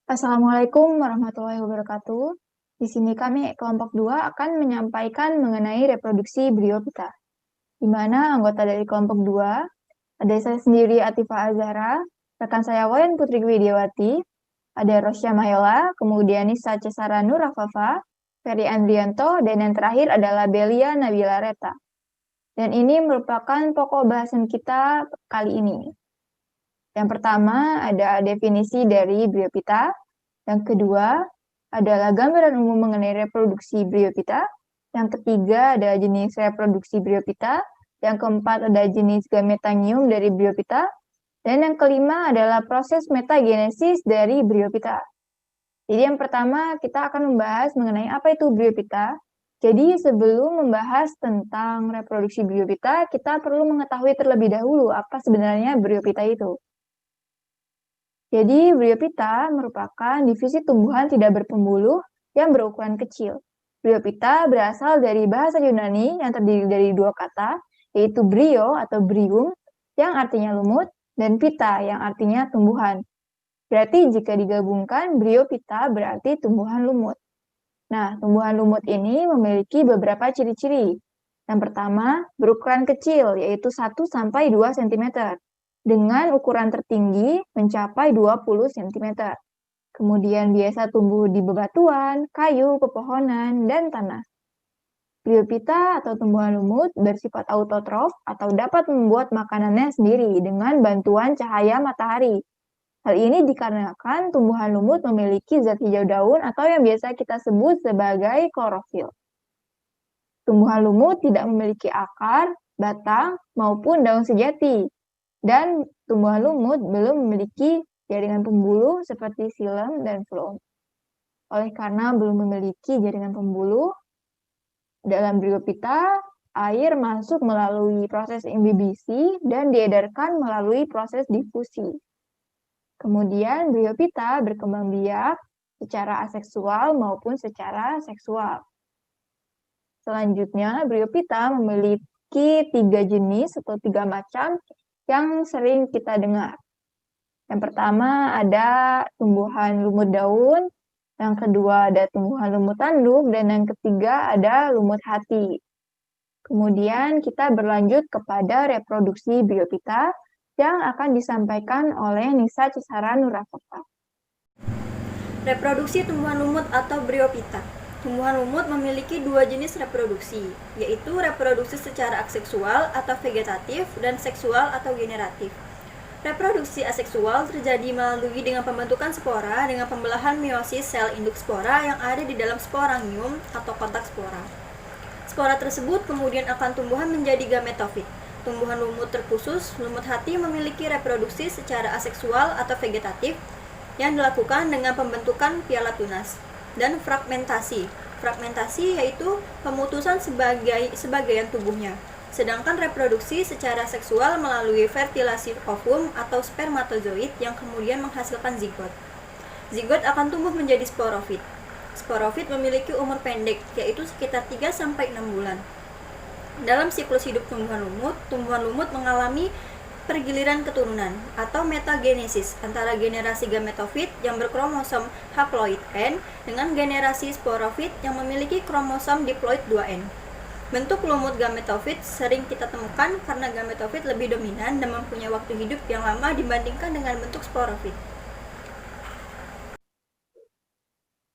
Assalamualaikum warahmatullahi wabarakatuh. Di sini kami kelompok 2 akan menyampaikan mengenai reproduksi Bryophyta, di mana anggota dari kelompok 2 ada saya sendiri Atifa Azhara, rekan saya Wayan Putri Widiawati, ada Rosya Mahela, kemudian Nisa Cesara Nur Afafa, Ferry Andrianto, dan yang terakhir adalah Belia Nabila Reta. Dan ini merupakan pokok bahasan kita kali ini. Yang pertama ada definisi dari Bryophyta. Yang kedua adalah gambaran umum mengenai reproduksi Bryophyta. Yang ketiga ada jenis reproduksi Bryophyta. Yang keempat ada jenis gametangium dari Bryophyta. Dan yang kelima adalah proses metagenesis dari Bryophyta. Jadi yang pertama kita akan membahas mengenai apa itu Bryophyta. Jadi sebelum membahas tentang reproduksi Bryophyta, kita perlu mengetahui terlebih dahulu apa sebenarnya Bryophyta itu. Jadi, Bryophyta merupakan divisi tumbuhan tidak berpembuluh yang berukuran kecil. Bryophyta berasal dari bahasa Yunani yang terdiri dari dua kata, yaitu bryo atau bryum, yang artinya lumut, dan phyta yang artinya tumbuhan. Berarti jika digabungkan, Bryophyta berarti tumbuhan lumut. Nah, tumbuhan lumut ini memiliki beberapa ciri-ciri. Yang pertama, berukuran kecil, yaitu 1-2 cm dengan ukuran tertinggi mencapai 20 cm. Kemudian biasa tumbuh di bebatuan, kayu, pepohonan, dan tanah. Bryophyta atau tumbuhan lumut bersifat autotrof atau dapat membuat makanannya sendiri dengan bantuan cahaya matahari. Hal ini dikarenakan tumbuhan lumut memiliki zat hijau daun atau yang biasa kita sebut sebagai klorofil. Tumbuhan lumut tidak memiliki akar, batang, maupun daun sejati. Dan tumbuhan lumut belum memiliki jaringan pembuluh seperti xilem dan phloem. Oleh karena belum memiliki jaringan pembuluh, dalam Bryophyta, air masuk melalui proses imbibisi dan diedarkan melalui proses difusi. Kemudian Bryophyta berkembang biak secara aseksual maupun secara seksual. Selanjutnya, Bryophyta memiliki 3 jenis atau 3 macam yang sering kita dengar. Yang pertama ada tumbuhan lumut daun, yang kedua ada tumbuhan lumut tanduk, dan yang ketiga ada lumut hati. Kemudian kita berlanjut kepada reproduksi Bryophyta yang akan disampaikan oleh Nisa Cesara Nur Afafa. Reproduksi tumbuhan lumut atau Bryophyta. Tumbuhan lumut memiliki 2 jenis reproduksi, yaitu reproduksi secara aseksual atau vegetatif dan seksual atau generatif. Reproduksi aseksual terjadi melalui dengan pembentukan spora dengan pembelahan meiosis sel induk spora yang ada di dalam sporangium atau kotak spora. Spora tersebut kemudian akan tumbuhan menjadi gametofit. Tumbuhan lumut terkhusus, lumut hati memiliki reproduksi secara aseksual atau vegetatif yang dilakukan dengan pembentukan piala tunas dan fragmentasi. Fragmentasi yaitu pemutusan sebagian tubuhnya. Sedangkan reproduksi secara seksual melalui fertilasi ovum atau spermatozoid yang kemudian menghasilkan zigot. Zigot akan tumbuh menjadi sporofit. Sporofit memiliki umur pendek, yaitu sekitar 3-6 bulan. Dalam siklus hidup tumbuhan lumut mengalami pergiliran keturunan atau metagenesis antara generasi gametofit yang berkromosom haploid N dengan generasi sporofit yang memiliki kromosom diploid 2N. Bentuk lumut gametofit sering kita temukan karena gametofit lebih dominan dan mempunyai waktu hidup yang lama dibandingkan dengan bentuk sporofit.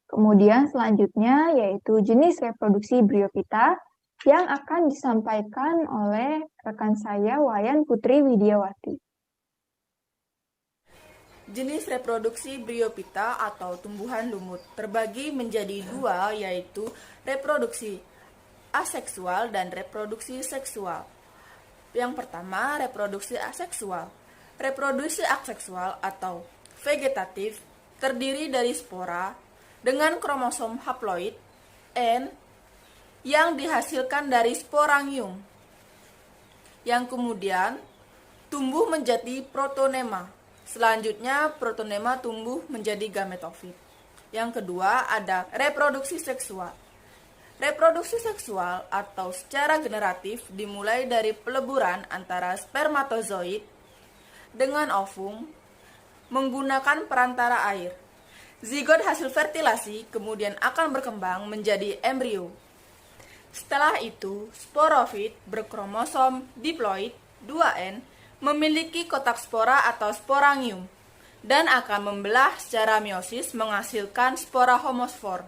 Kemudian selanjutnya yaitu jenis reproduksi Bryophyta yang akan disampaikan oleh rekan saya Wayan Putri Widiawati. Jenis reproduksi Bryophyta atau tumbuhan lumut terbagi menjadi 2, yaitu reproduksi aseksual dan reproduksi seksual. Yang pertama, reproduksi aseksual. Reproduksi aseksual atau vegetatif terdiri dari spora dengan kromosom haploid N yang dihasilkan dari sporangium, yang kemudian tumbuh menjadi protonema. Selanjutnya, protonema tumbuh menjadi gametofit. Yang kedua, ada reproduksi seksual. Reproduksi seksual atau secara generatif dimulai dari peleburan antara spermatozoid dengan ovum menggunakan perantara air. Zigot hasil fertilasi kemudian akan berkembang menjadi embrio. Setelah itu, sporofit berkromosom diploid 2N memiliki kotak spora atau sporangium dan akan membelah secara meiosis menghasilkan spora homosfor.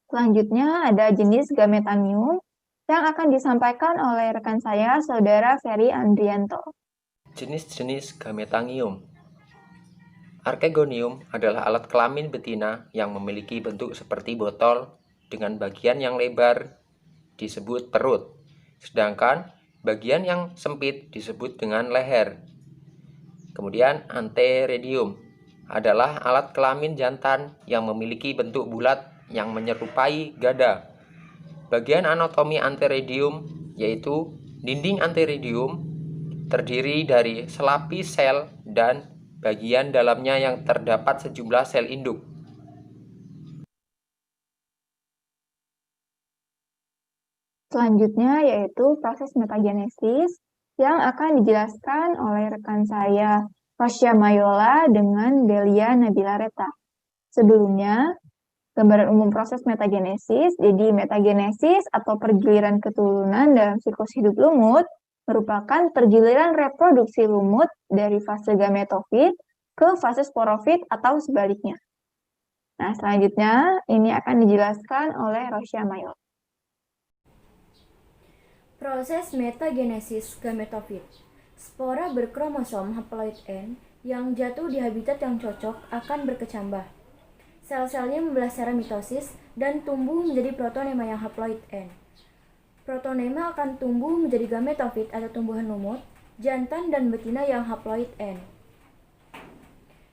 Selanjutnya ada jenis gametangium yang akan disampaikan oleh rekan saya, Saudara Ferry Andrianto. Jenis-jenis gametangium. Archegonium adalah alat kelamin betina yang memiliki bentuk seperti botol dengan bagian yang lebar disebut perut, sedangkan bagian yang sempit disebut dengan leher. Kemudian anteredium adalah alat kelamin jantan yang memiliki bentuk bulat yang menyerupai gada. Bagian anatomi anteredium yaitu dinding anteredium terdiri dari selapis sel dan bagian dalamnya yang terdapat sejumlah sel induk. Selanjutnya yaitu proses metagenesis yang akan dijelaskan oleh rekan saya, Fasya Mayola dengan Delia Nabila Reta. Sebelumnya, gambaran umum proses metagenesis. Jadi metagenesis atau pergiliran keturunan dalam siklus hidup lumut merupakan pergiliran reproduksi lumut dari fase gametofit ke fase sporofit atau sebaliknya. Nah, selanjutnya ini akan dijelaskan oleh Rosya Mayola. Proses metagenesis gametofit. Spora berkromosom haploid N yang jatuh di habitat yang cocok akan berkecambah. Sel-selnya membelah secara mitosis dan tumbuh menjadi protonema yang haploid N. Protonema akan tumbuh menjadi gametofit atau tumbuhan lumut, jantan dan betina yang haploid N.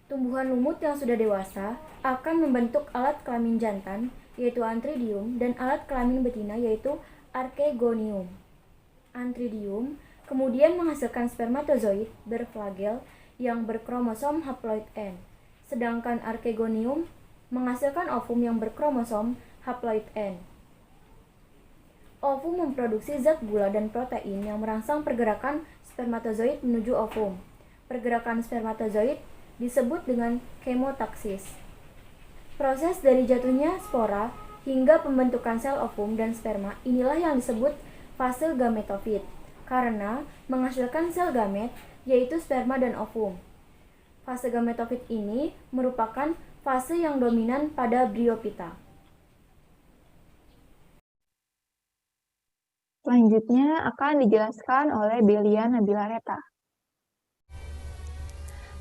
Tumbuhan lumut yang sudah dewasa akan membentuk alat kelamin jantan, yaitu antridium, dan alat kelamin betina, yaitu archegonium. Antridium kemudian menghasilkan spermatozoid berflagel yang berkromosom haploid N, sedangkan archegonium menghasilkan ovum yang berkromosom haploid N. Ovum memproduksi zat gula dan protein yang merangsang pergerakan spermatozoid menuju ovum. Pergerakan spermatozoid disebut dengan kemotaksis. Proses dari jatuhnya spora hingga pembentukan sel ovum dan sperma inilah yang disebut fase gametofit, karena menghasilkan sel gamet, yaitu sperma dan ovum. Fase gametofit ini merupakan fase yang dominan pada Bryophyta. Selanjutnya akan dijelaskan oleh Delia Nabila Reta.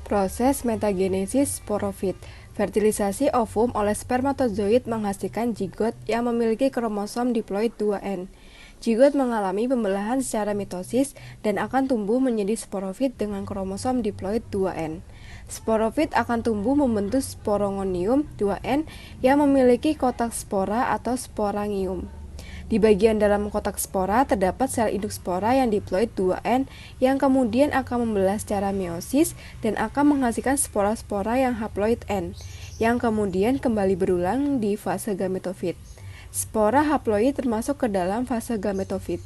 Proses metagenesis sporofit. Fertilisasi ovum oleh spermatozoid menghasilkan zigot yang memiliki kromosom diploid 2N. Zigot mengalami pembelahan secara mitosis dan akan tumbuh menjadi sporofit dengan kromosom diploid 2N. Sporofit akan tumbuh membentuk sporongonium 2N yang memiliki kotak spora atau sporangium. Di bagian dalam kotak spora terdapat sel induk spora yang diploid 2N yang kemudian akan membelah secara meiosis dan akan menghasilkan spora-spora yang haploid N, yang kemudian kembali berulang di fase gametofit. Spora haploid termasuk ke dalam fase gametofit.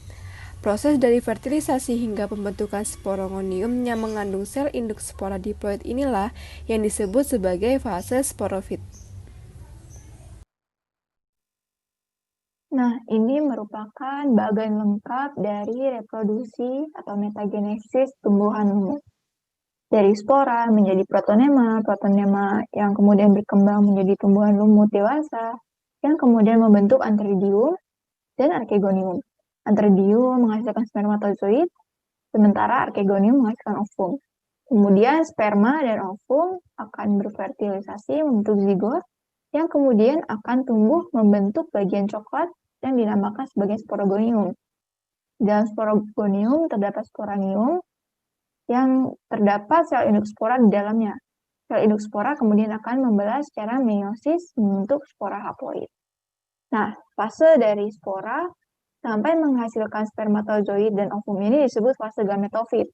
Proses dari fertilisasi hingga pembentukan sporongonium yang mengandung sel induk spora diploid inilah yang disebut sebagai fase sporofit. Nah, ini merupakan bagian lengkap dari reproduksi atau metagenesis tumbuhan lumut. Dari spora menjadi protonema, protonema yang kemudian berkembang menjadi tumbuhan lumut dewasa, yang kemudian membentuk antridium dan archegonium. Antridium menghasilkan spermatozoid, sementara archegonium menghasilkan ovum. Kemudian sperma dan ovum akan berfertilisasi membentuk zigot, yang kemudian akan tumbuh membentuk bagian coklat yang dinamakan sebagai sporogonium. Dalam sporogonium terdapat sporangium yang terdapat sel induk spora di dalamnya. Sel induk spora kemudian akan membelah secara meiosis membentuk spora haploid. Nah, fase dari spora sampai menghasilkan spermatozoid dan ovum ini disebut fase gametofit.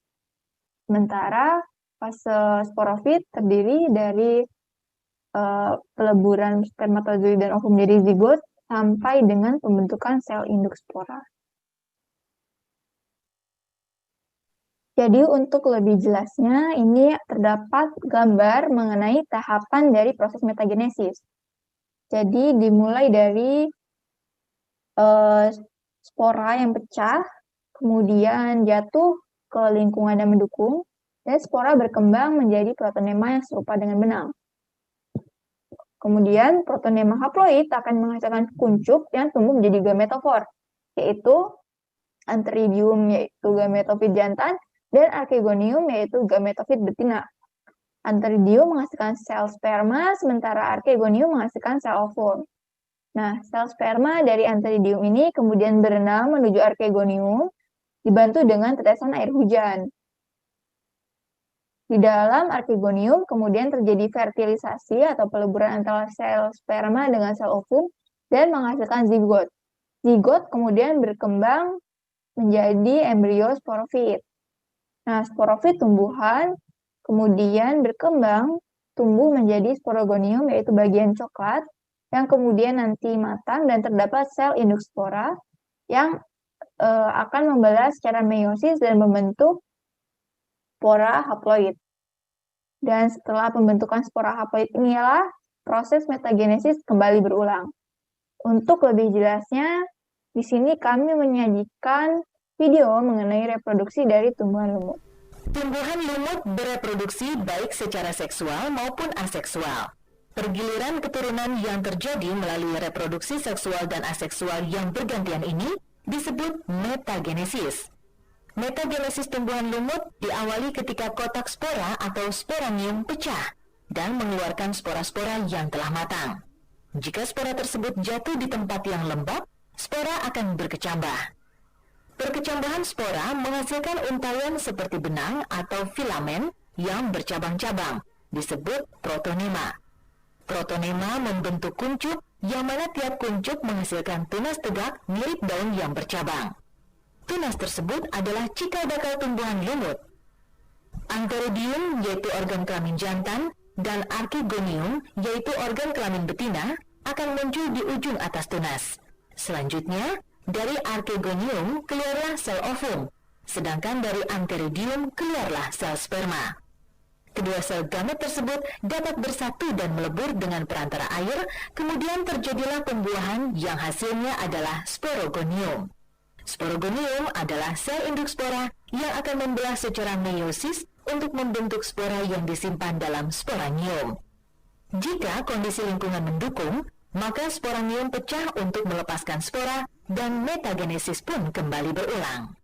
Sementara fase sporofit terdiri dari peleburan spermatozoid dan ovum menjadi zigot sampai dengan pembentukan sel induk spora. Jadi untuk lebih jelasnya, ini terdapat gambar mengenai tahapan dari proses metagenesis. Jadi dimulai dari spora yang pecah, kemudian jatuh ke lingkungan yang mendukung, dan spora berkembang menjadi protonema yang serupa dengan benang. Kemudian protonema haploid akan menghasilkan kuncup yang tumbuh menjadi gametofor, yaitu antheridium yaitu gametofit jantan, dan archegonium yaitu gametofit betina. Antheridium menghasilkan sel sperma, sementara archegonium menghasilkan sel ovum. Nah, sel sperma dari antheridium ini kemudian berenang menuju archegonium, dibantu dengan tetesan air hujan. Di dalam archegonium kemudian terjadi fertilisasi atau peleburan antara sel sperma dengan sel ovum dan menghasilkan zigot. Zigot kemudian berkembang menjadi embrio sporofit. Nah, sporofit tumbuhan kemudian berkembang tumbuh menjadi sporogonium, yaitu bagian coklat, yang kemudian nanti matang dan terdapat sel induk spora yang akan membelah secara meiosis dan membentuk spora haploid. Dan setelah pembentukan spora haploid inilah proses metagenesis kembali berulang. Untuk lebih jelasnya, di sini kami menyajikan video mengenai reproduksi dari tumbuhan lumut. Tumbuhan lumut bereproduksi baik secara seksual maupun aseksual. Pergiliran keturunan yang terjadi melalui reproduksi seksual dan aseksual yang bergantian ini disebut metagenesis. Metagenesis tumbuhan lumut diawali ketika kotak spora atau sporanium pecah dan mengeluarkan spora-spora yang telah matang. Jika spora tersebut jatuh di tempat yang lembab, spora akan berkecambah. Perkecambahan spora menghasilkan untaian seperti benang atau filamen yang bercabang-cabang, disebut protonema. Protonema membentuk kuncup, yang mana tiap kuncup menghasilkan tunas tegak mirip daun yang bercabang. Tunas tersebut adalah cikal bakal tumbuhan lumut. Antheridium yaitu organ kelamin jantan dan archegonium yaitu organ kelamin betina akan muncul di ujung atas tunas. Selanjutnya, dari archegonium keluarlah sel ovum, sedangkan dari antheridium keluarlah sel sperma. Kedua sel gamet tersebut dapat bersatu dan melebur dengan perantara air, kemudian terjadilah pembuahan yang hasilnya adalah sporogonium. Sporogonium adalah sel induk spora yang akan membelah secara meiosis untuk membentuk spora yang disimpan dalam sporanium. Jika kondisi lingkungan mendukung, maka sporanium pecah untuk melepaskan spora dan metagenesis pun kembali berulang.